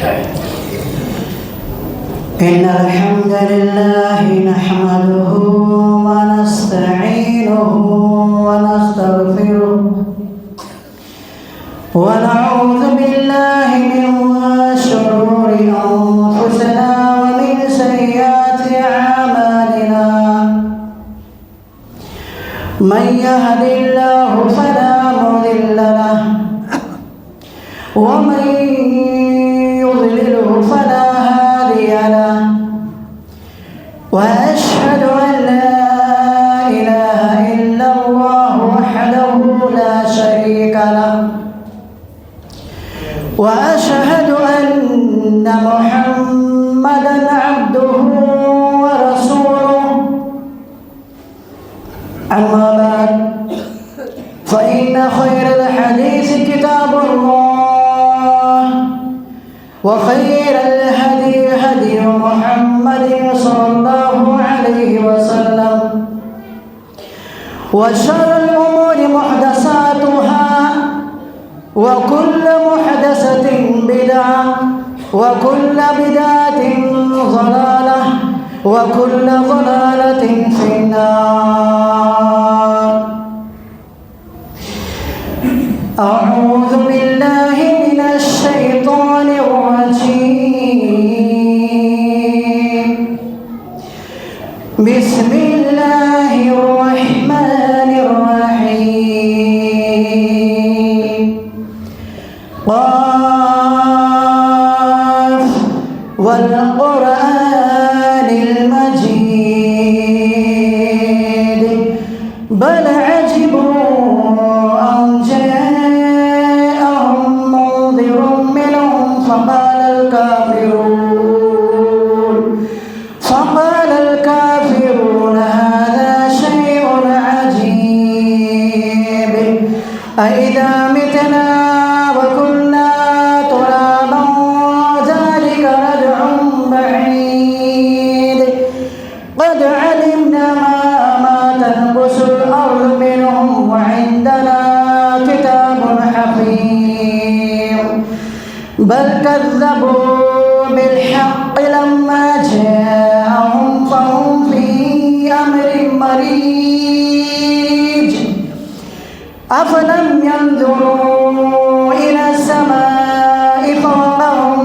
إن الحمد لله نحمده ونستعينه ونستغفره ونعوذ بالله من شرور أنفسنا ومن سيئات أعمالنا من يهد الله فلا مضل له ومن يضلله فلا هادي له وأشهد أن لا إله إلا الله وحده لا شريك له وأشهد أن محمدًا عبده ورسوله أما بعد فإن خير الحديث كتاب الله وخير الهدي هدي محمد صلى الله عليه وسلم وشر الأمور محدثاتها وكل محدثة بدعة وكل بدعة ضلالة وكل ضلالة في النار. أعوذ بالله من الشيطان الرجيم. بسم الله الرحمن الرحيم. قاف والقرآن المجيد بل عجبوا أن جاءهم منذر منهم فقال الكافرون هذا شيء عجيب أإذا متنا وكنا ترابا ذلك رجع بعيد قد علمنا ما تنقص الأرض منهم وعندنا كتاب حفيظ بل كذبوا بالحق لما جاءهم فهم في أمر مريج أفلم ينظروا إلى السماء فوقهم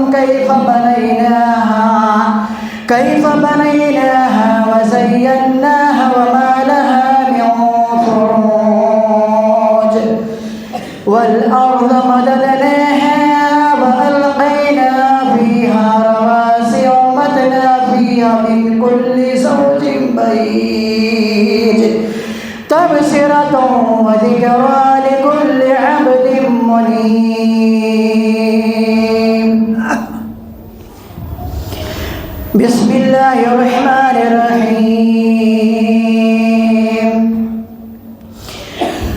كيف بنيناها وزيناها وما لها من فروج والأرض مددناها وألقينا فيها رواسي وأنبتنا فيها من كل زوج بهيج تبصرة وذكرى لكل عبد منيب. بسم الله الرحمن الرحيم.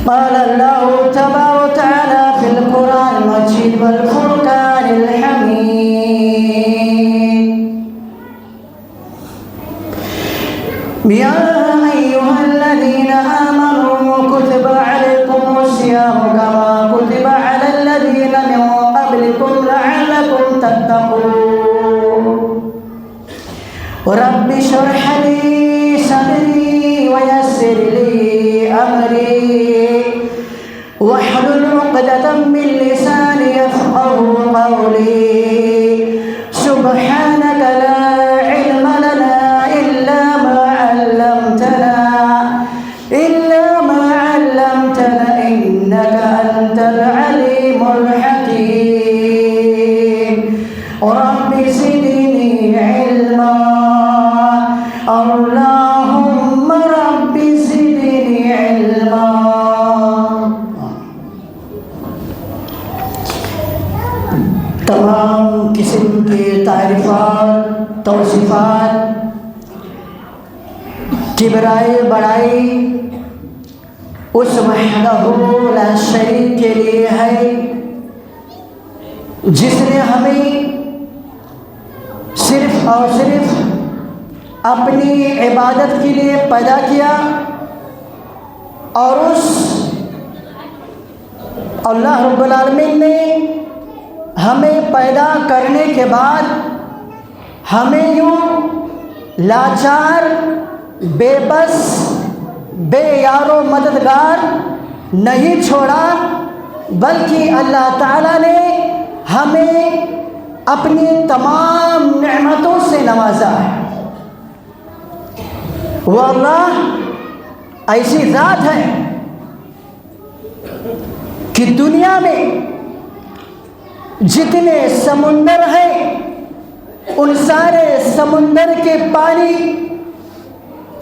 قال الله تبارك وتعالى في القرآن المجيد والفرقان الحميد. يا أيها الذين آمنوا كتب عليكم الصيام كما كتب على الذين من قبلكم لعلكم تتقون. رب اشرح لي صدري ويسر لي أمري واحلل عقدة من لساني يفقهوا قولي. سبحانك لا علم لنا إلا ما علمتنا إنك أنت العليم الحكيم. رب زدني علما اللهم رب زدني علما. تمام قسم کے تعریفات توصیفات کبرائے بڑائی اس وحدہ لا شریک کے لیے ہے جس نے ہمیں صرف اور صرف اپنی عبادت کے لیے پیدا کیا اور اس اللہ رب العالمین نے ہمیں پیدا کرنے کے بعد ہمیں یوں لاچار، بے بس، بے یار و مددگار نہیں چھوڑا، بلکہ اللہ تعالیٰ نے ہمیں اپنی تمام نعمتوں سے نوازا ہے۔ وہ اللہ ایسی ذات ہے کہ دنیا میں جتنے سمندر ہیں ان سارے سمندر کے پانی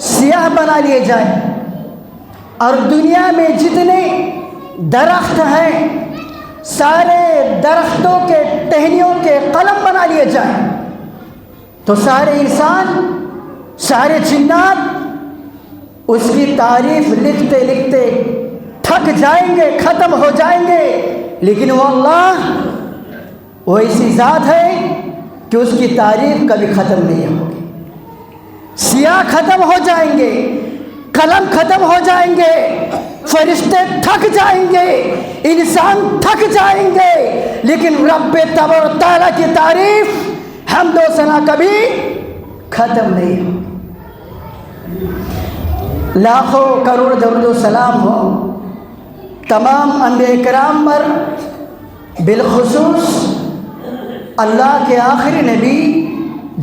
سیاہ بنا لیے جائیں، اور دنیا میں جتنے درخت ہیں سارے درختوں کے ٹہنیوں کے قلم بنا لیے جائیں، تو سارے انسان، سارے جنات اس کی تعریف لکھتے لکھتے تھک جائیں گے، ختم ہو جائیں گے، لیکن وہ اللہ وہ ایسی ذات ہے کہ اس کی تعریف کبھی ختم نہیں ہوگی۔ سیاہ ختم ہو جائیں گے، قلم ختم ہو جائیں گے، فرشتے تھک جائیں گے، انسان تھک جائیں گے، لیکن رب تبارک و تعالیٰ کی تعریف حمد و ثنا کبھی ختم نہیں ہوگی۔ لاکھوں کروڑ درود و سلام ہو تمام انبیاء کرام پر، بالخصوص اللہ کے آخری نبی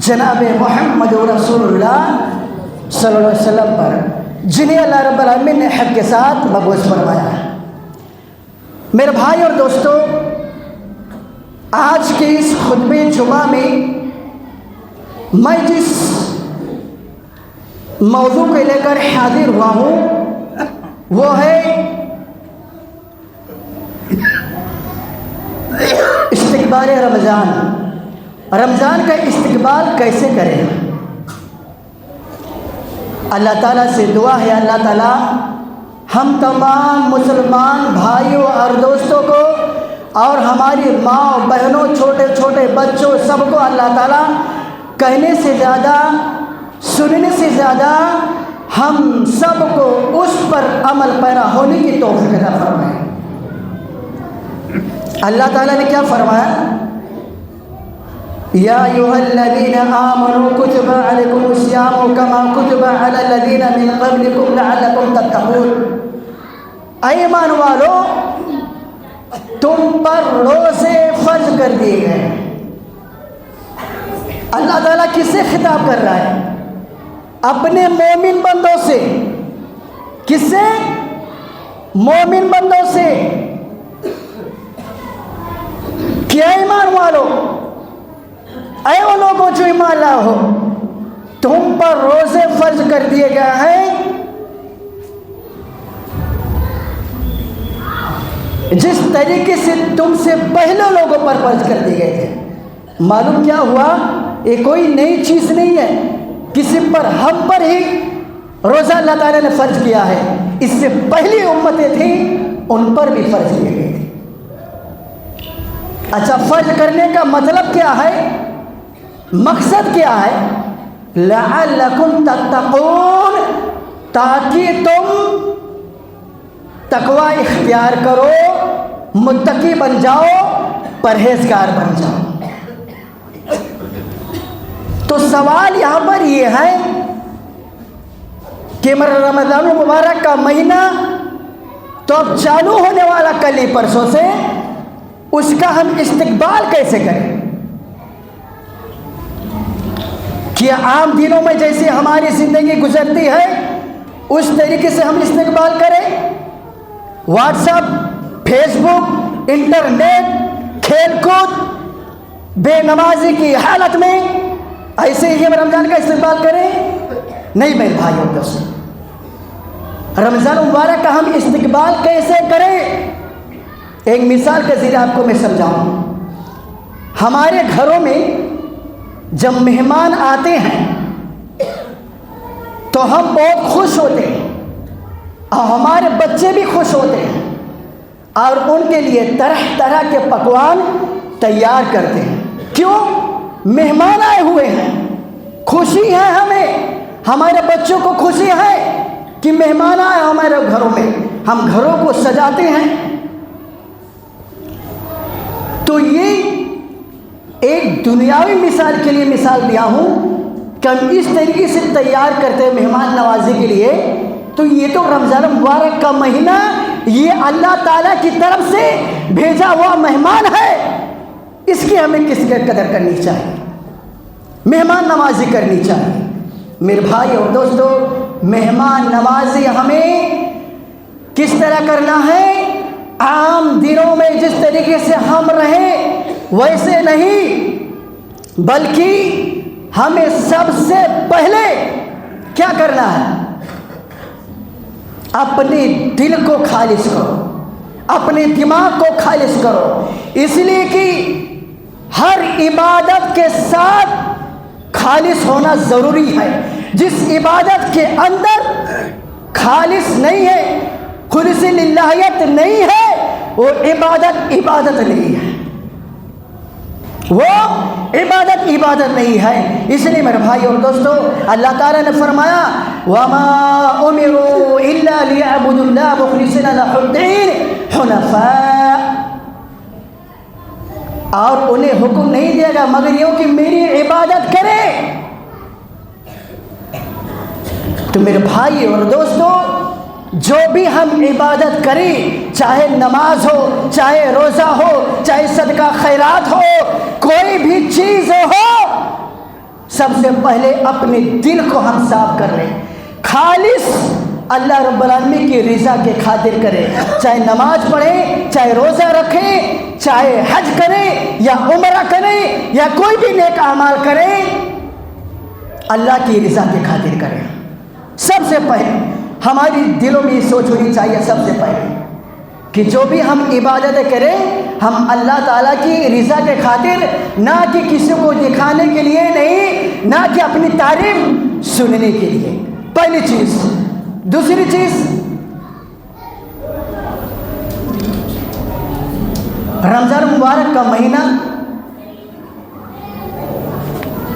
جناب محمد رسول اللہ صلی اللہ علیہ وسلم پر، جنہیں اللہ رب العالمین نے حق کے ساتھ مبعوث فرمایا ہے۔ میرے بھائی اور دوستو، آج کے اس خطبہ جمعہ میں میں جس موضوع کو لے کر حاضر ہوا ہوں وہ ہے استقبال رمضان۔ رمضان کا استقبال کیسے کریں؟ اللہ تعالیٰ سے دعا ہے اللہ تعالیٰ ہم تمام مسلمان بھائیوں اور دوستوں کو اور ہماری ماں بہنوں، چھوٹے چھوٹے بچوں، سب کو اللہ تعالیٰ کہنے سے زیادہ، سننے سے زیادہ ہم سب کو اس پر عمل پیرا ہونے کی توفیق عطا فرمائے۔ اللہ تعالیٰ نے کیا فرمایا؟ یا ایھا الذین آمنوا کتب علیکم الصیام کما کتب علی الذین من قبلکم لعلکم تتقون۔ اے ایمان والو، تم پر روزے فرض کر دیے گئے۔ اللہ تعالیٰ کس سے خطاب کر رہا ہے؟ اپنے مومن بندوں سے۔ کس سے؟ مومن بندوں سے کہ اے ایمان والو، اے وہ لوگوں جو ایمان لائے ہو، تم پر روزے فرض کر دیے گئے ہیں جس طریقے سے تم سے پہلے لوگوں پر فرض کر دیے گئے تھے۔ معلوم کیا ہوا؟ یہ کوئی نئی چیز نہیں ہے، کسی پر، ہم پر ہی روزہ اللہ تعالیٰ نے فرض کیا ہے۔ اس سے پہلی امتیں تھیں ان پر بھی فرض کیے گئے تھے۔ اچھا، فرض کرنے کا مطلب کیا ہے؟ مقصد کیا ہے؟ لعلکم تتقون، تاکہ تم تقوی اختیار کرو، متقی بن جاؤ، پرہیزگار بن جاؤ۔ تو سوال یہاں پر یہ ہے کہ رمضان المبارک کا مہینہ تو اب چالو ہونے والا کل ہی پرسوں سے، اس کا ہم استقبال کیسے کریں؟ کیا عام دنوں میں جیسے ہماری زندگی گزرتی ہے اس طریقے سے ہم استقبال کریں؟ واٹس ایپ، فیس بک، انٹرنیٹ، کھیل کود، بے نمازی کی حالت میں ایسے ہی ہم رمضان کا استقبال کریں؟ نہیں میرے بھائی اور دوستو، رمضان مبارک کا ہم استقبال کیسے کریں؟ ایک مثال کے ذریعے آپ کو میں سمجھاؤں۔ ہمارے گھروں میں جب مہمان آتے ہیں تو ہم بہت خوش ہوتے ہیں اور ہمارے بچے بھی خوش ہوتے ہیں اور ان کے لیے طرح طرح کے پکوان تیار کرتے ہیں۔ کیوں؟ مہمان آئے ہوئے ہیں، خوشی ہے ہمیں، ہمارے بچوں کو خوشی ہے کہ مہمان آئے ہمارے گھروں میں، ہم گھروں کو سجاتے ہیں۔ تو یہ ایک دنیاوی مثال کے لیے مثال دیا ہوں کہ ہم اس طریقے سے تیار کرتے ہیں مہمان نوازی کے لیے، تو یہ تو رمضان مبارک کا مہینہ یہ اللہ تعالیٰ کی طرف سے بھیجا ہوا مہمان ہے، اس کی ہمیں کس کی قدر کرنی چاہیے، مہمان نوازی کرنی چاہیے۔ میرے بھائی اور دوستو، مہمان نوازی ہمیں کس طرح کرنا ہے؟ عام دنوں میں جس طریقے سے ہم رہیں ویسے نہیں، بلکہ ہمیں سب سے پہلے کیا کرنا ہے؟ اپنے دل کو خالص کرو، اپنے دماغ کو خالص کرو، اس لیے کہ ہر عبادت کے ساتھ خالص ہونا ضروری ہے۔ جس عبادت کے اندر خالص نہیں ہے، خالص للہیت نہیں ہے، وہ عبادت نہیں ہے، وہ عبادت نہیں ہے۔ اس لیے میرے بھائی اور دوستو، اللہ تعالیٰ نے فرمایا وَمَا أُمِرُوا إِلَّا لِيَعْبُدُوا اللَّهَ مُخْلِصِينَ لَهُ الدِّينَ حُنَفَاءَ، اور انہیں حکم نہیں دیا گا مگر یہ کہ میری عبادت کرے۔ تو میرے بھائی اور دوستو، جو بھی ہم عبادت کریں، چاہے نماز ہو، چاہے روزہ ہو، چاہے صدقہ خیرات ہو، کوئی بھی چیز ہو، سب سے پہلے اپنے دل کو ہم صاف کر لیں، خالص اللہ رب العالمین کی رضا کے خاطر کریں، چاہے نماز پڑھیں، چاہے روزہ رکھیں، چاہے حج کریں یا عمرہ کریں یا کوئی بھی نیک اعمال کریں، اللہ کی رضا کے خاطر کریں۔ سب سے پہلے ہماری دلوں میں یہ سوچ ہونی چاہیے سب سے پہلے کہ جو بھی ہم عبادت کریں ہم اللہ تعالیٰ کی رضا کے خاطر، نہ کہ کسی کو دکھانے کے لیے نہیں، نہ کہ اپنی تعریف سننے کے لیے، پہلی چیز۔ دوسری چیز، رمضان مبارک کا مہینہ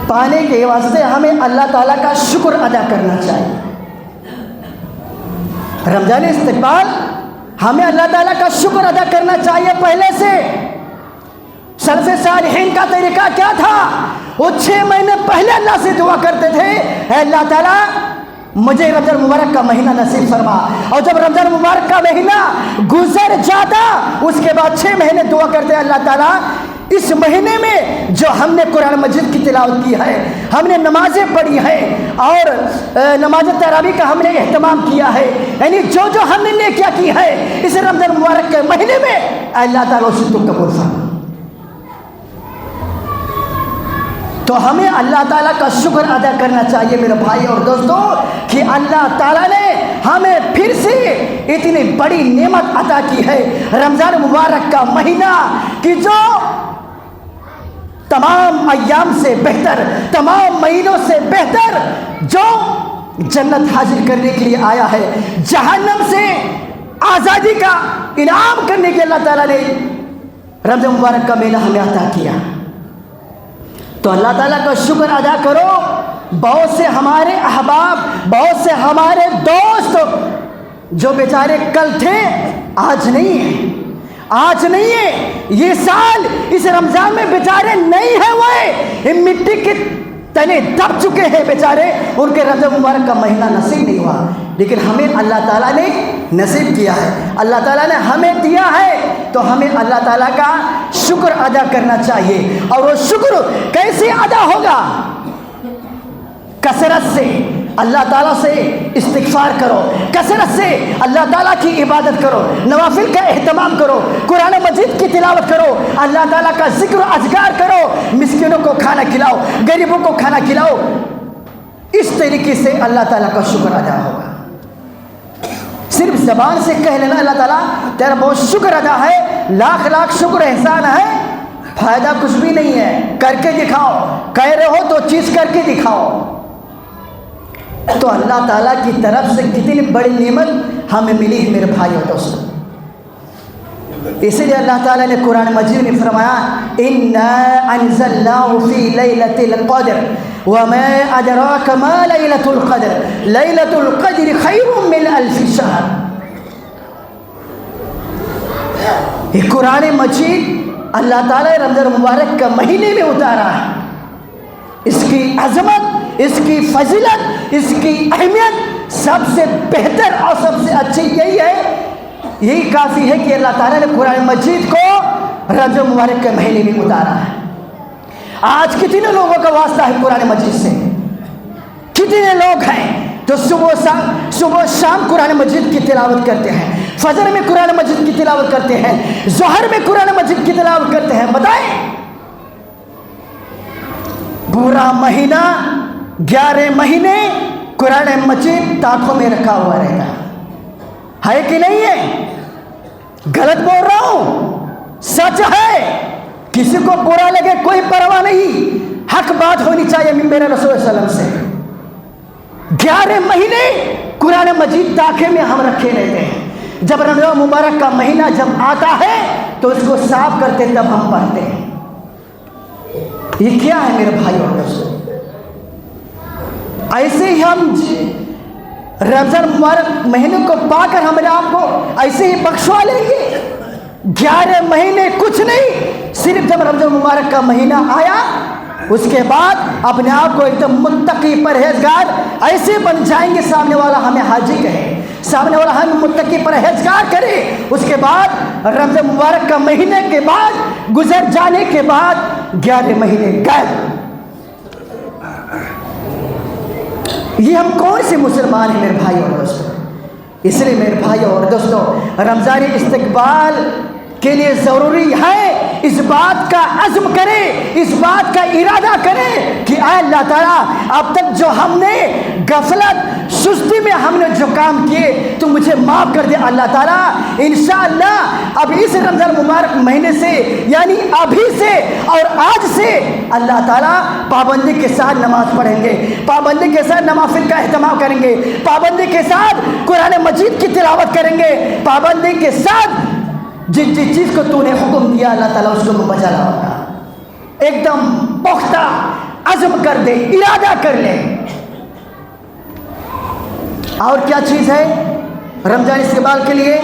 پانے کے واسطے ہمیں اللہ تعالیٰ کا شکر ادا کرنا چاہیے۔ رمضان استقبال ہمیں اللہ تعالیٰ کا شکر ادا کرنا چاہیے پہلے سے۔ سلف صالحین کا طریقہ کیا تھا؟ وہ 6 مہینے پہلے اللہ سے دعا کرتے تھے، اے اللہ تعالیٰ مجھے رمضان مبارک کا مہینہ نصیب فرما، اور جب رمضان مبارک کا مہینہ گزر جاتا اس کے بعد 6 مہینے دعا کرتے ہیں اللہ تعالیٰ اس مہینے میں جو ہم نے قرآن مجید کی تلاوت کی ہے، ہم نے نمازیں پڑھی ہیں اور نماز تراویح کا ہم نے اہتمام کیا ہے، یعنی جو ہم نے نیکیاں کی ہے اس رمضان مبارک کے مہینے میں، اللہ تعالیٰ اسے تو قبول فرما۔ تو ہمیں اللہ تعالیٰ کا شکر ادا کرنا چاہیے میرے بھائی اور دوستو کہ اللہ تعالیٰ نے ہمیں پھر سے اتنی بڑی نعمت عطا کی ہے، رمضان مبارک کا مہینہ کہ جو تمام ایام سے بہتر، تمام مہینوں سے بہتر، جو جنت حاصل کرنے کے لیے آیا ہے، جہنم سے آزادی کا انعام کرنے کے اللہ تعالیٰ نے رمضان مبارک کا مہینہ ہمیں عطا کیا۔ تو اللہ تعالیٰ کا شکر ادا کرو۔ بہت سے ہمارے احباب، بہت سے ہمارے دوست جو بیچارے کل تھے آج نہیں ہیں، آج نہیں ہے، یہ سال اس رمضان میں بیچارے نہیں ہیں، وہ مٹی کے تلے دب چکے ہیں بیچارے، ان کے رمضان مبارک کا مہینہ نصیب نہیں ہوا، لیکن ہمیں اللہ تعالیٰ نے نصیب کیا ہے، اللہ تعالیٰ نے ہمیں دیا ہے، تو ہمیں اللہ تعالیٰ کا شکر ادا کرنا چاہیے۔ اور وہ شکر کیسے ادا ہوگا؟ کثرت سے اللہ تعالیٰ سے استغفار کرو، کثرت سے اللہ تعالیٰ کی عبادت کرو، نوافل کا اہتمام کرو، قرآن مجید کی تلاوت کرو، اللہ تعالیٰ کا ذکر و اذکار کرو، مسکینوں کو کھانا کھلاؤ، غریبوں کو کھانا کھلاؤ، اس طریقے سے اللہ تعالیٰ کا شکر ادا ہوگا۔ صرف زبان سے کہہ لینا اللہ تعالیٰ تیرا بہت شکر ادا ہے، لاکھ لاکھ شکر احسان ہے، فائدہ کچھ بھی نہیں ہے، کر کے دکھاؤ، کہہ رہے ہو تو چیز کر کے دکھاؤ۔ تو اللہ تعالیٰ کی طرف سے کتنی بڑی نعمت ہمیں ملی ہے میرے بھائی اور دوستوں۔ اسی لیے اللہ تعالیٰ نے قرآن مجید میں فرمایا اِنَّا أَنزَلْنَاهُ فِي لَيْلَةِ الْقَدْرِ وَمَا أَدْرَاكَ مَا لَيْلَةُ الْقَدْرِ لَيْلَةُ الْقَدْرِ خَيْرٌ مِّنْ أَلْفِ شَهْرٍ۔ یہ قرآن مجید اللہ تعالیٰ رمضان مبارک کا مہینے میں اتارا ہے، اس کی عظمت، اس کی فضیلت، اس کی اہمیت سب سے بہتر اور سب سے اچھی یہی ہے، یہی کافی ہے کہ اللہ تعالیٰ نے قرآن مجید کو رمضان مبارک کے مہینے میں اتارا ہے۔ آج کتنے لوگوں کا واسطہ ہے قرآن مجید سے؟ کتنے لوگ ہیں جو صبح شام قرآن مجید کی تلاوت کرتے ہیں، فجر میں قرآن مجید کی تلاوت کرتے ہیں، ظہر میں قرآن مجید کی تلاوت کرتے ہیں؟ بتائیں، پورا مہینہ 11 مہینے قرآن مجید تاخوں میں رکھا ہوا رہتا ہے کہ نہیں ہے؟ غلط بول رہا ہوں؟ سچ ہے، کسی کو برا لگے کوئی پرواہ نہیں، حق بات ہونی چاہیے میرے رسول صلی اللہ علیہ وسلم سے۔ 11 مہینے قرآن مجید تاخے میں ہم رکھے رہتے ہیں، جب رمضان مبارک کا مہینہ جب آتا ہے تو اس کو صاف کرتے تب ہم پڑھتے ہیں۔ یہ کیا ہے میرے بھائی اور دوستوں؟ ایسے ہی ہم رمضان مبارک مہینے کو پا کر ہم آپ کو ایسے ہی بخشوا لیں گے؟ 11 مہینے کچھ نہیں، صرف جب رمضان مبارک کا مہینہ آیا اس کے بعد اپنے آپ کو ایک دم متقی پرہیزگار ایسے بن جائیں گے، سامنے والا ہمیں حاجی کہے، سامنے والا ہمیں متقی پرہیزگار کرے۔ اس کے بعد رمضان مبارک کا مہینے کے بعد گزر جانے کے بعد 11 مہینے غائب۔ یہ ہم کون سے مسلمان ہیں میرے بھائی اور دوستوں؟ اس لیے میرے بھائی اور دوستوں، رمضان استقبال کے لیے ضروری ہے اس بات کا عزم کرے، اس بات کا ارادہ کرے کہ اے اللہ تعالیٰ اب تک جو ہم نے غفلت سستی میں ہم نے جو کام کیے تو مجھے معاف کر دے اللہ تعالیٰ۔ انشاءاللہ اب اس رمضان مبارک مہینے سے یعنی ابھی سے اور آج سے اللہ تعالیٰ پابندی کے ساتھ نماز پڑھیں گے، پابندی کے ساتھ نوافل کا اہتمام کریں گے، پابندی کے ساتھ قرآن مجید کی تلاوت کریں گے، پابندی کے ساتھ جس چیز کو تو نے حکم دیا اللہ تعالیٰ اس کو میں بجا لاؤں گا۔ ایک دم پختہ عزم کر دے، ارادہ کر لے۔ اور کیا چیز ہے رمضان استقبال کے لیے؟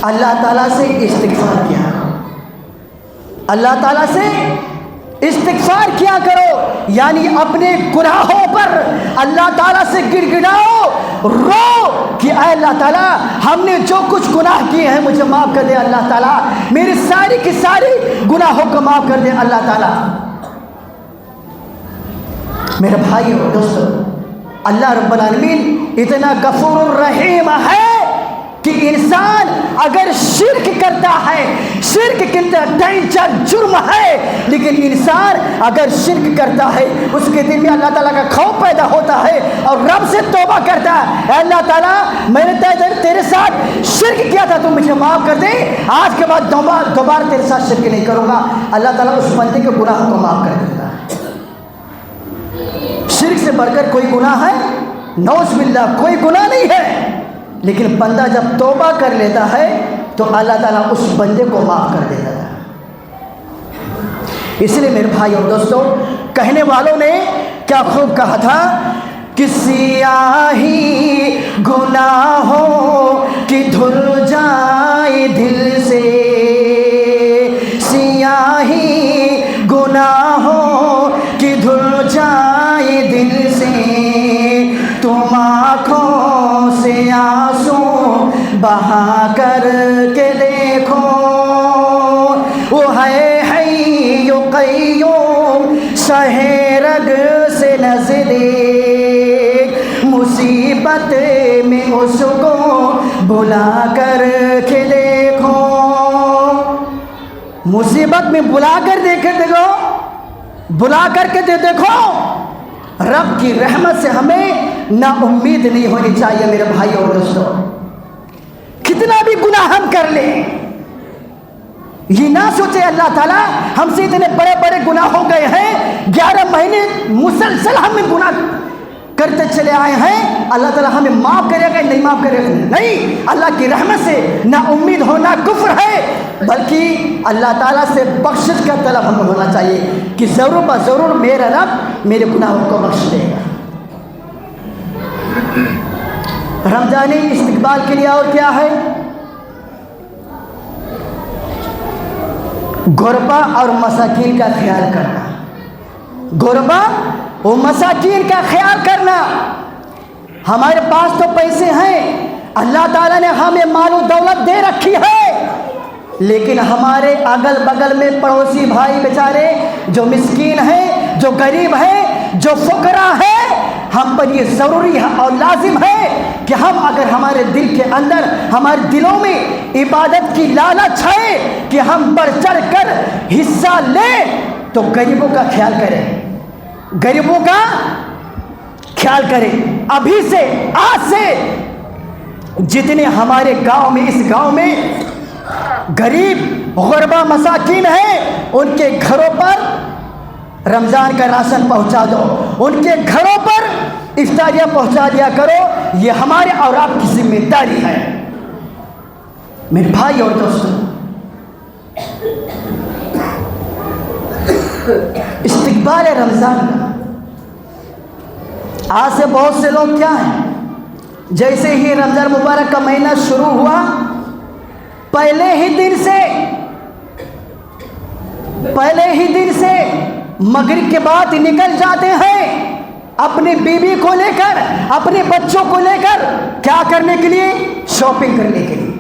اللہ تعالیٰ سے استغفار کیا، اللہ تعالیٰ سے استغفار کیا کرو، یعنی اپنے گناہوں پر اللہ تعالیٰ سے گڑ گڑاؤ، رو کہ اے اللہ تعالیٰ ہم نے جو کچھ گناہ کیے ہیں مجھے معاف کر دے اللہ تعالیٰ، میری ساری کی ساری گناہوں کو معاف کر دے اللہ تعالیٰ۔ میرے بھائی اور دوستو، اللہ رب العالمین اتنا غفور الرحیم ہے کہ انسان اگر شرک کرتا ہے، شرک کتنا ڈینجر جرم ہے، لیکن انسان اگر شرک کرتا ہے اس کے دل میں اللہ تعالیٰ کا خوف پیدا ہوتا ہے اور رب سے توبہ کرتا ہے، اے اللہ تعالیٰ میں نے تیرے ساتھ شرک کیا تھا تو مجھے معاف کر دے، آج کے بعد دوبارہ تیرے ساتھ شرک نہیں کروں گا، اللہ تعالیٰ اس بندے کے گناہوں کو معاف کر دیتا ہے۔ شرک سے بڑھ کر کوئی گناہ ہے؟ نعوذ باللہ کوئی گناہ نہیں ہے، لیکن بندہ جب توبہ کر لیتا ہے تو اللہ تعالیٰ اس بندے کو معاف کر دیتا ہے۔ اس لیے میرے بھائی اور دوستوں، کہنے والوں نے کیا خوب کہا تھا کہ سیاہی گناہوں کی دھل جائے دل سے، سیاہی گناہوں کی دھل جائے دل سے، تم آنکھوں سے آنسو بہا کر کے دیکھو، وہ ہے حی قیوم شہ رگ سے نزدیک، مصیبت میں اس کو بلا کر کے دیکھو، مصیبت میں بلا کر دیکھو، بلا کر کے دیکھو۔ رب کی رحمت سے ہمیں نا امید نہیں ہونی چاہیے میرے بھائی اور دوستوں۔ کتنا بھی گناہ ہم کر لیں، یہ نہ سوچے اللہ تعالیٰ ہم سے اتنے بڑے بڑے گناہ ہو گئے ہیں، 11 مہینے مسلسل ہم گناہ کرتے چلے آئے ہیں، اللہ تعالیٰ ہمیں معاف کرے گا نہیں معاف کرے گا؟ نہیں، اللہ کی رحمت سے نا امید ہونا کفر ہے، بلکہ اللہ تعالیٰ سے بخشش کا طلب ہمیں ہونا چاہیے کہ ضرور بضرور میرا رب میرے گناہوں کو بخش دے گا۔ رمضان استقبال کے لیے اور کیا ہے؟ غربا اور مساکین کا خیال کرنا، غربا و مساکین کا خیال کرنا۔ ہمارے پاس تو پیسے ہیں، اللہ تعالیٰ نے ہمیں مال و دولت دے رکھی ہے، لیکن ہمارے اگل بغل میں پڑوسی بھائی بیچارے جو مسکین ہیں، جو غریب ہیں، جو فقراء ہیں، ہم پر یہ ضروری ہے اور لازم ہے کہ ہم اگر ہمارے دل کے اندر، ہمارے دلوں میں عبادت کی لالچ ہے کہ ہم بڑھ چڑھ کر حصہ لیں، تو غریبوں کا خیال کریں، غریبوں کا خیال کریں۔ ابھی سے، آج سے جتنے ہمارے گاؤں میں، اس گاؤں میں غریب غربا مساکین ہیں، ان کے گھروں پر رمضان کا راشن پہنچا دو، ان کے گھروں پر افطاریاں پہنچا دیا کرو۔ یہ ہمارے اور آپ کی ذمہ داری ہے۔ میرے بھائی اور دوستوں، استقبال رمضان کا آج سے بہت سے لوگ کیا ہیں، جیسے ہی رمضان مبارک کا مہینہ شروع ہوا، پہلے ہی دن سے مغرب کے بعد نکل جاتے ہیں اپنی بیوی کو لے کر، اپنے بچوں کو لے کر، کیا کرنے کے لیے؟ شاپنگ کرنے کے لیے،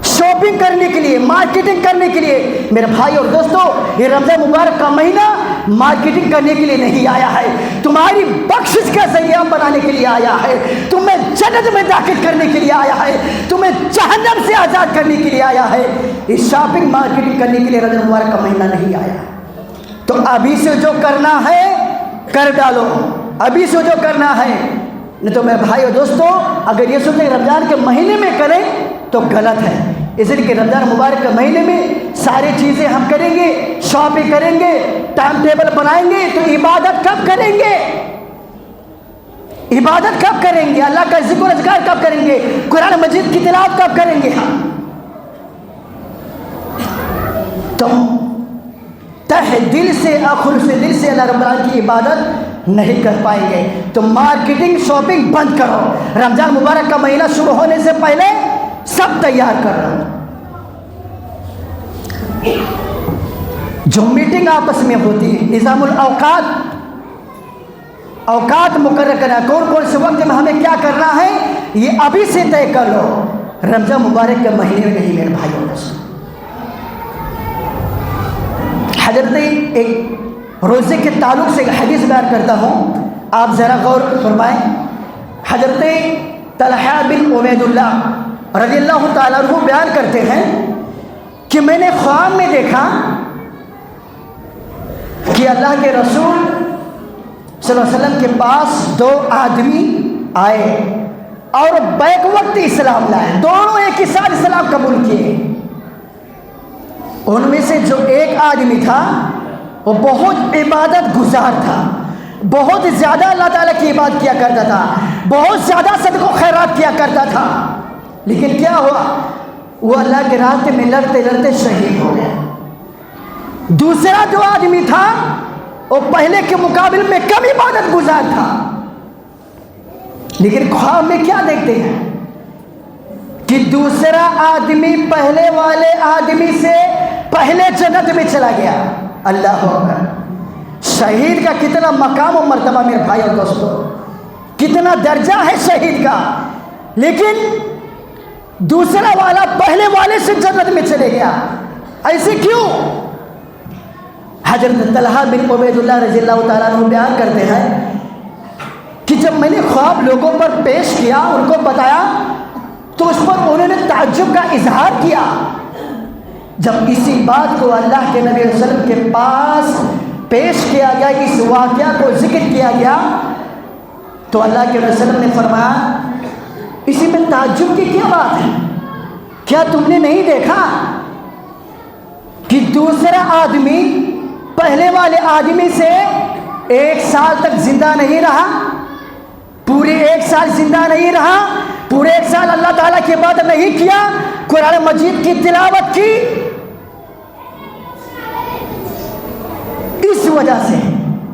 شاپنگ کرنے کے لیے، مارکیٹنگ کرنے کے لیے۔ میرے بھائی اور دوستو، یہ رمضان مبارک کا مہینہ مارکیٹنگ کرنے کے لیے نہیں آیا ہے، تمہاری بخشش کا ذریعہ بنانے کے لیے آیا ہے، تمہیں جنت میں داخل کرنے کے لیے آیا ہے، تمہیں جہنم سے آزاد کرنے کے لیے آیا ہے۔ یہ شاپنگ مارکیٹنگ کرنے کے لیے رمضان مبارک کا مہینہ نہیں آیا۔ تو ابھی سے جو کرنا ہے کر ڈالو، ابھی سے جو کرنا ہے، نہیں تو میرے بھائی اور دوستو، اگر یہ سوچیں رمضان کے مہینے میں کریں تو غلط ہے۔ اس لیے کہ رمضان مبارک کے مہینے میں ساری چیزیں ہم کریں گے، شاپنگ کریں گے، ٹائم ٹیبل بنائیں گے، تو عبادت کب کریں گے؟ عبادت کب کریں گے؟ اللہ کا ذکر و اذکار کب کریں گے؟ قرآن مجید کی تلاوت کب کریں گے؟ ہم تم تہ دل سے، خلوص دل سے اللہ رب العالمین کی عبادت نہیں کر پائیں گے۔ تو مارکیٹنگ، شاپنگ بند کرو۔ رمضان مبارک کا مہینہ شروع ہونے سے پہلے سب تیار کر رہا ہوں۔ جو میٹنگ آپس میں ہوتی ہے، نظام الاوقات، اوقات مقرر کرنا، کون کون سے وقت میں ہمیں کیا کرنا ہے، یہ ابھی سے طے کر لو، رمضان مبارک کے مہینے میں نہیں میرے بھائیوں۔ حضرت ایک روزے کے تعلق سے حدیث بیان کرتا ہوں، آپ ذرا غور فرمائیں۔ حضرت طلحہ بن عبید اللہ رضی اللہ تعالیٰ عنہ بیان کرتے ہیں کہ میں نے خواب میں دیکھا کہ اللہ کے رسول صلی اللہ علیہ وسلم کے پاس دو آدمی آئے اور بیک وقت اسلام لائے، دونوں ایک ہی ساتھ اسلام قبول کیے۔ ان میں سے جو ایک آدمی تھا وہ بہت عبادت گزار تھا، بہت زیادہ اللہ تعالیٰ کی عبادت کیا کرتا تھا، بہت زیادہ صدقہ و خیرات کیا کرتا تھا، لیکن کیا ہوا؟ وہ اللہ کے راستے میں لڑتے لڑتے شہید ہو گیا۔ دوسرا جو آدمی تھا وہ پہلے کے مقابل میں کم عبادت گزار تھا، لیکن خواب میں کیا دیکھتے ہیں کہ دوسرا آدمی پہلے والے آدمی سے پہلے جنت میں چلا گیا۔ اللہ اکبر! شہید کا کتنا مقام و مرتبہ میرے بھائی اور دوستو، کتنا درجہ ہے شہید کا، لیکن دوسرا والا پہلے والے سے جنت میں چلے گیا۔ ایسے کیوں؟ حضرت طلحہ بن عبید اللہ رضی اللہ تعالیٰ عنہ بیان کرتے ہیں کہ جب میں نے خواب لوگوں پر پیش کیا، ان کو بتایا، تو اس پر انہوں نے تعجب کا اظہار کیا۔ جب اسی بات کو اللہ کے نبی صلی اللہ علیہ وسلم کے پاس پیش کیا گیا، اس واقعہ کو ذکر کیا گیا، تو اللہ کے نبی صلی اللہ علیہ وسلم نے فرمایا، اسی میں تعجب کی کیا بات ہے؟ کیا تم نے نہیں دیکھا کہ دوسرا آدمی پہلے والے آدمی سے 1 سال تک زندہ نہیں رہا، پورے 1 سال زندہ نہیں رہا، پورے 1 سال اللہ تعالیٰ کی عبادت نہیں کیا، قرآن مجید کی تلاوت کی، اس وجہ سے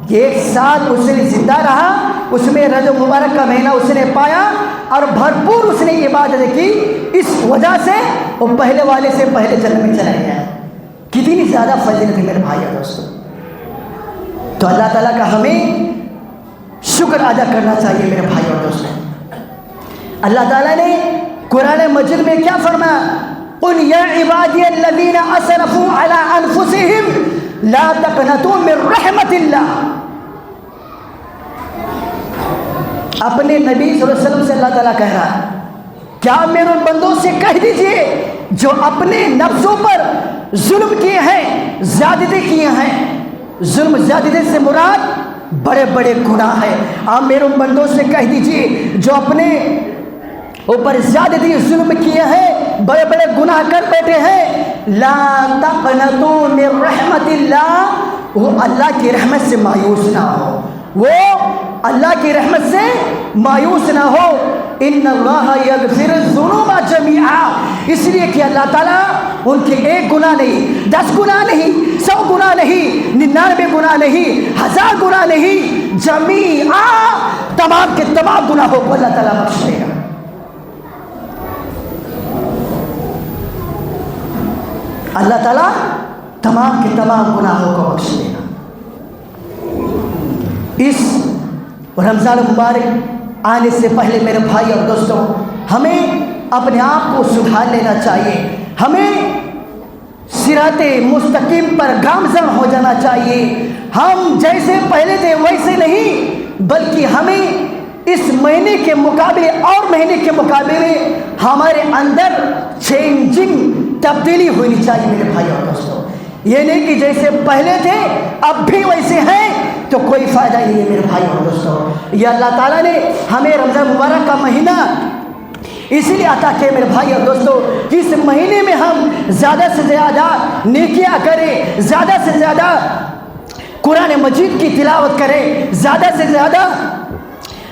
کہ 1 سال اس نے زندہ رہا، اس میں رجب مبارک کا مہینہ اس نے پایا اور بھرپور اس نے عبادت کی، اس وجہ سے وہ پہلے والے سے پہلے جنت میں چلا گیا۔ زیادہ فضیلت ہے میرے بھائی اور دوستوں۔ تو اللہ تعالیٰ کا ہمیں شکر ادا کرنا چاہیے میرے بھائی اور دوستوں۔ اللہ تعالیٰ نے قرآن مجید میں کیا فرمایا؟ قُلْ يَا عِبَادِيَ الَّذِينَ أَسْرَفُوا عَلَىٰ أَنفُسِهِمْ لَا تَقْنَطُوا مِن رَحْمَةِ اللَّهِ۔ اپنے نبی صلی اللہ علیہ وسلم سے اللہ تعالیٰ کہہ رہا ہے کیا میرے ان بندوں سے کہہ دیجئے جو اپنے نفسوں پر ظلم کیے ہیں، زیادتی کیے ہیں۔ ظلم زیادتی سے مراد بڑے بڑے گناہ ہیں۔ آپ میرے ان بندوں سے کہہ دیجئے جو اپنے اوپر زیادتی ظلم کیے ہیں، بڑے بڑے گناہ کر بیٹھے ہیں، لا تقنطوا من رحمت اللہ، وہ اللہ کی رحمت سے مایوس نہ ہو، وہ اللہ کی رحمت سے مایوس نہ ہو۔ ان اللہ یغفر الذنوب جميعا، اس لیے کہ اللہ تعالیٰ ان کے ایک گناہ نہیں، 10 گناہ نہیں، 100 گناہ نہیں، 99 گناہ نہیں، 1000 گناہ نہیں، جميعا تمام کے تمام گناہوں کو اللہ تعالیٰ بخش دے گا۔ اللہ تعالیٰ تمام کے تمام گناہوں کو بخش دے گا۔ اس رمضان مبارک آنے سے پہلے میرے بھائی اور دوستوں، ہمیں اپنے آپ کو سدھار لینا چاہیے، ہمیں صراط مستقیم پر گامزن ہو جانا چاہیے۔ ہم جیسے پہلے تھے ویسے نہیں، بلکہ ہمیں اس مہینے کے مقابلے اور مہینے کے مقابلے میں ہمارے اندر چینجنگ تبدیلی ہونی چاہیے میرے بھائی اور دوستوں۔ یہ نہیں کہ جیسے پہلے تھے اب بھی ویسے ہیں تو کوئی فائدہ نہیں ہے میرے بھائی اور دوستوں۔ یہ اللہ تعالیٰ نے ہمیں رمضان مبارک کا مہینہ اسی لیے عطا کیا میرے بھائی اور دوستوں کہ اس مہینے میں ہم زیادہ سے زیادہ نیکیاں کریں، زیادہ سے زیادہ قرآن مجید کی تلاوت کریں، زیادہ سے زیادہ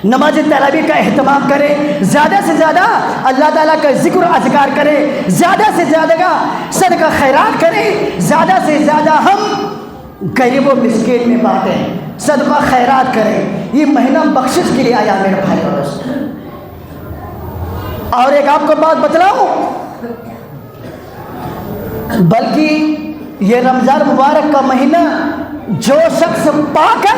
نماز تراویح کا اہتمام کریں، زیادہ سے زیادہ اللہ تعالیٰ کا ذکر و اذکار کریں، زیادہ سے زیادہ صدقہ خیرات کریں، زیادہ سے زیادہ ہم غریب و مسکین میں بانٹیں، صدقہ خیرات کریں۔ یہ مہینہ بخشش کے لیے آیا میرے بھائی اور دوستوں۔ اور ایک آپ کو بات بتلاؤں، بلکہ یہ رمضان مبارک کا مہینہ جو شخص پا کر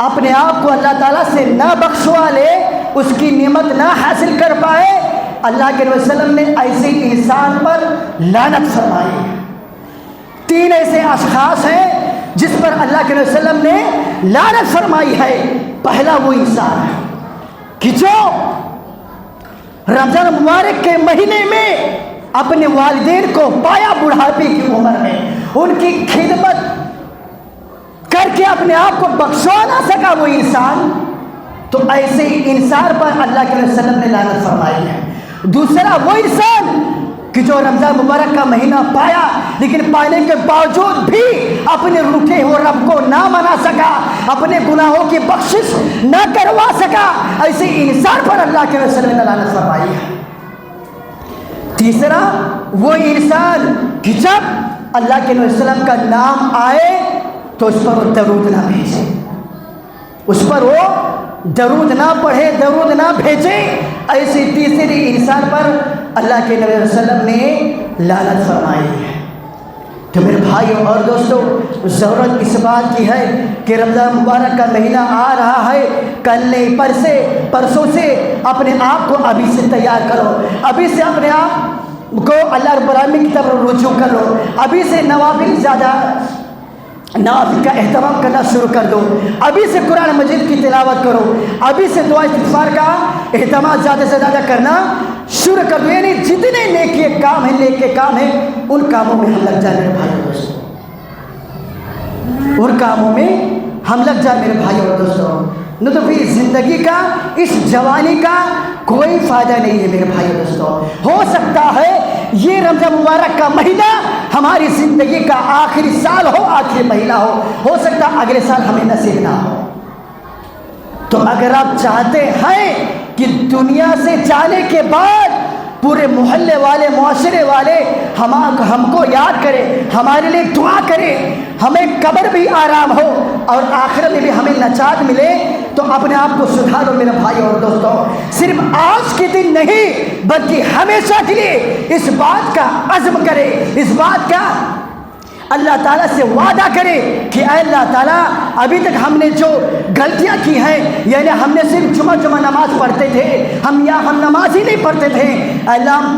اپنے آپ کو اللہ تعالیٰ سے نہ بخشوا لے، اس کی نعمت نہ حاصل کر پائے، اللہ کے نبی صلی اللہ علیہ وسلم نے ایسے انسان پر لعنت فرمائی ہے۔ 3 ایسے اشخاص ہیں جس پر اللہ کے نبی صلی اللہ علیہ وسلم نے لعنت فرمائی ہے۔ پہلا وہ انسان ہے کہ جو رمضان مبارک کے مہینے میں اپنے والدین کو پایا بڑھاپے کی عمر میں، ان کی خدمت کر کے اپنے آپ کو بخشوا نہ سکا وہ انسان، تو ایسے انسان پر اللہ کے رسول نے لعنت فرمائی ہے۔ دوسرا وہ انسان کہ جو رمضان مبارک کا مہینہ پایا لیکن پانے کے باوجود بھی اپنے روٹھے ہوئے رب کو نہ منا سکا، اپنے گناہوں کی بخشش نہ کروا سکا، ایسے انسان پر اللہ کے رسول نے لعنت فرمائی ہے۔ تیسرا وہ انسان کہ جب اللہ کے نبی صلی اللہ علیہ وسلم کا نام آئے تو اس پر وہ درود نہ بھیجے، اس پر وہ درود نہ پڑھے، درود نہ بھیجے، ایسے تیسرے انسان پر اللہ کے نبی صلی اللہ علیہ وسلم نے لعنت فرمائی ہے۔ تو میرے بھائیوں اور دوستوں، ضرورت اس بات کی ہے کہ رمضان مبارک کا مہینہ آ رہا ہے، کل نہیں پرسوں سے اپنے آپ کو ابھی سے تیار کرو، ابھی سے اپنے آپ کو اللہ رب العالمین کی طرف رجوع کرو، ابھی سے نوافل کا اہتمام کرنا شروع کر دو، ابھی سے قرآن مجید کی تلاوت کرو، ابھی سے دعا استغفار کا اہتمام زیادہ سے زیادہ کرنا شروع کر دو۔ یعنی جتنے نیک کام ہیں ان کاموں میں ہم لگ جائیں میرے بھائی اور دوستوں، ان کاموں میں ہم لگ جائیں میرے بھائی اور دوستوں، نہ تو پھر زندگی کا، اس جوانی کا کوئی فائدہ نہیں ہے میرے بھائی اور دوستوں۔ ہو سکتا ہے یہ رمضان مبارک کا مہینہ ہماری زندگی کا آخری سال ہو، آخری مہینہ ہو سکتا ہے اگلے سال ہمیں نصیب نہ ہو۔ تو اگر آپ چاہتے ہیں کہ دنیا سے جانے کے بعد پورے محلے والے، معاشرے والے ہم کو یاد کریں، ہمارے لیے دعا کریں، ہمیں قبر بھی آرام ہو اور آخرت میں بھی ہمیں نجات ملے، تو اپنے آپ کو سدھارو میرے بھائی اور دوستوں. صرف آج کے دن نہیں بلکہ ہمیشہ کے لیے اس بات کا عزم کرے, اس بات کا اللہ تعالیٰ سے وعدہ کرے کہ اے اللہ تعالیٰ ابھی تک ہم نے جو غلطیاں کی ہیں, یعنی ہم نے صرف جمعہ نماز پڑھتے تھے, ہم نماز ہی نہیں پڑھتے تھے, اللہ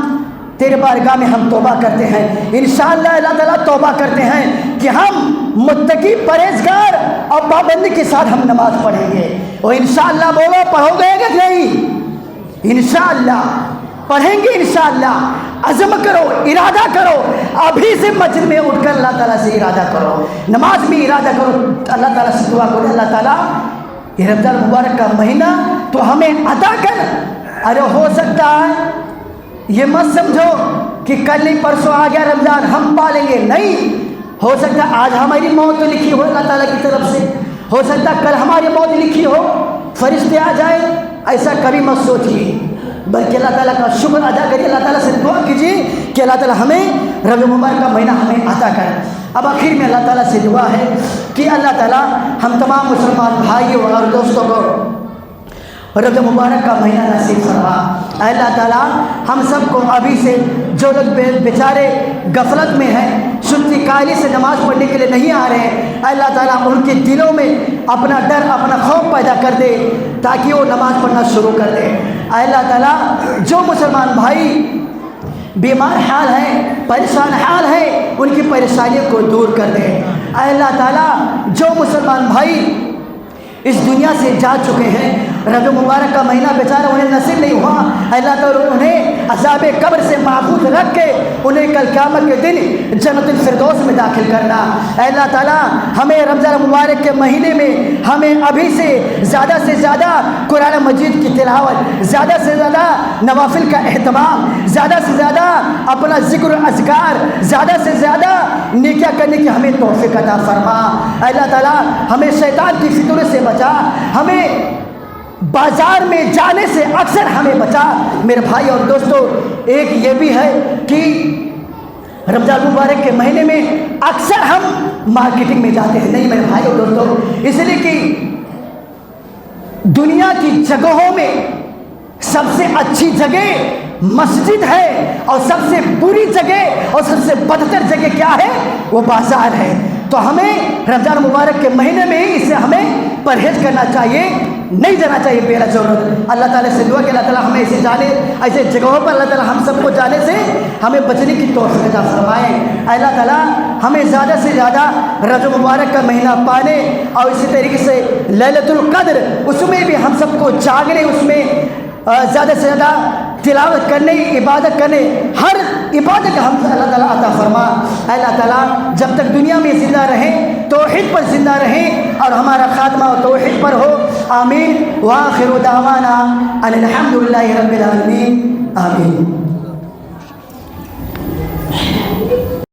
تیرے بارگاہ میں ہم توبہ کرتے ہیں. انشاءاللہ اللہ تعالیٰ توبہ کرتے ہیں کہ ہم متقی پرہیزگار اور پابندی کے ساتھ ہم نماز پڑھیں گے. اور انشاءاللہ بولو, پڑھو گے کہ نہیں؟ انشاءاللہ پڑھیں گے انشاءاللہ. عزم کرو, ارادہ کرو, ابھی سے مسجد میں اٹھ کر اللہ تعالیٰ سے ارادہ کرو, نماز میں ارادہ کرو, اللہ تعالیٰ سے دعا کرو اللہ تعالیٰ یہ رمضان مبارک کا مہینہ تو ہمیں عطا کر. ارے ہو سکتا ہے یہ مت سمجھو کہ کل ہی پرسوں آ گیا رمضان ہم پالیں گے, نہیں. ہو سکتا ہے آج ہماری موت لکھی ہو اللہ تعالیٰ کی طرف سے, ہو سکتا ہے کل ہماری موت لکھی ہو, فرشتے آ جائیں, ایسا کبھی مت سوچیے, بلکہ اللہ تعالیٰ کا شکر ادا کریے, اللہ تعالیٰ سے دعا کیجیے کہ اللہ تعالیٰ ہمیں رمضان مبارک کا مہینہ ہمیں عطا کرے. اب آخر میں اللہ تعالیٰ سے دعا ہے کہ اللہ تعالیٰ ہم تمام مسلمان بھائیوں اور دوستوں کو رمضان مبارک کا مہینہ نصیب فرما. اے اللہ تعالیٰ ہم سب کو ابھی سے جو لوگ بیچارے غفلت میں ہیں, سنتی کاہلی سے نماز پڑھنے کے لیے نہیں آ رہے ہیں, اے اللہ تعالیٰ ان کے دلوں میں اپنا ڈر, اپنا خوف پیدا کر دے تاکہ وہ نماز پڑھنا شروع کر دے. اے اللہ تعالیٰ جو مسلمان بھائی بیمار حال ہیں, پریشان حال ہیں, ان کی پریشانیوں کو دور کر دے. اے اللہ تعالیٰ جو مسلمان بھائی اس دنیا سے جا چکے ہیں, رمضان مبارک کا مہینہ بیچارہ انہیں نصیب نہیں ہوا, اللہ تعالیٰ انہیں عذاب قبر سے محفوظ رکھ کے انہیں کل قیامت کے دن جنت الفردوس میں داخل کرنا. اے اللہ تعالیٰ ہمیں رمضان مبارک کے مہینے میں ہمیں ابھی سے زیادہ قرآن مجید کی تلاوت, زیادہ سے زیادہ نوافل کا اہتمام, زیادہ سے زیادہ اپنا ذکر و اذکار, زیادہ سے زیادہ نیکیاں کرنے کی ہمیں توفیق عطا فرما. اے اللہ تعالیٰ ہمیں شیطان کی فتنوں سے بچا, ہمیں بازار میں جانے سے اکثر ہمیں بچا. میرے بھائی اور دوستو ایک یہ بھی ہے کہ رمضان مبارک کے مہینے میں اکثر ہم مارکیٹنگ میں جاتے ہیں, نہیں میرے بھائی اور دوستو, اس لیے کہ دنیا کی جگہوں میں سب سے اچھی جگہ مسجد ہے اور سب سے بری جگہ اور سب سے بدتر جگہ کیا ہے؟ وہ بازار ہے. تو ہمیں رمضان مبارک کے مہینے میں ہی اسے ہمیں پرہیز کرنا چاہیے, نہیں جانا چاہیے بلا ضرورت. اللہ تعالیٰ سے دعا کہ اللہ تعالیٰ ہمیں ایسے جگہوں پر اللہ تعالیٰ ہم سب کو جانے سے ہمیں بچنے کی توفیق عطا فرمائے. اللہ تعالیٰ ہمیں زیادہ سے زیادہ رمضان مبارک کا مہینہ پانے اور اسی طریقے سے لیلۃ القدر اس میں بھی ہم سب کو جاگنے, اس میں زیادہ سے زیادہ تلاوت کرنے, عبادت کرنے, ہر عبادت ہم سے اللہ تعالیٰ عطا فرما. اللہ تعالیٰ جب تک دنیا میں زندہ رہیں توحید پر زندہ رہیں اور ہمارا خاتمہ توحید پر ہو. آمین. وآخر دعوانا ان الحمد للہ رب العالمین. آمین.